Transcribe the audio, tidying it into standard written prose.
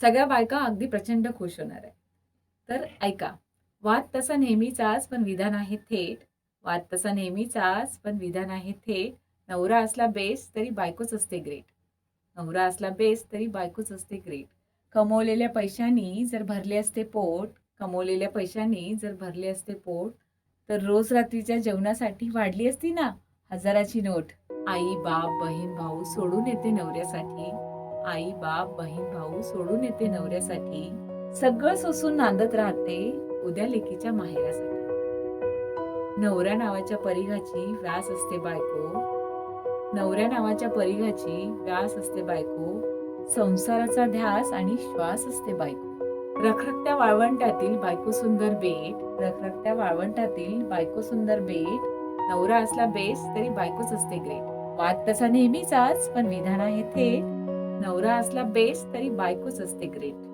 सगळ्या बायका अगदी प्रचंड खुश होणार आहे. तर ऐका, वाद तसा नेहमीचाच पण विधान आहे थेट. वाद तसा नेहमीचाच पण विधान आहे थेट. नवरा असला बेस्ट तरी बायकोच असते ग्रेट. नवरा असला बेस्ट तरी बायकोच असते ग्रेट. कमवलेल्या पैशांनी जर भरले असते पोट, कमवलेल्या पैशांनी जर भरले असते पोट, तर रोज रात्रीच्या जेवणासाठी वाढली असती ना 1000ची नोट. आई, बाप, बहीण, भाऊ सोडून येते नवऱ्यासाठी. आई, बाप, बहीण, भाऊ सोडून येते नवऱ्यासाठी. सगळं सोसून नांदत राहते उद्या लेकीच्या माहेरासाठी. नवऱ्या नावाच्या परिघाची व्यास असते बायको. नवऱ्या नावाच्या परिघाची व्यास असते बायको. संसाराचा ध्यास आणि श्वास असते बायको. रखरखत्या वाळवंटातील बायको सुंदर बेट. रखरखत्या वाळवंटातील बायको सुंदर बेट. नवरा असला बेस्ट तरी बायकोच असते ग्रेट. वाद तसा नेहमीचाच पण विधान आहे थेट. नवरा असला बेस्ट तरी बायकोच असते ग्रेट.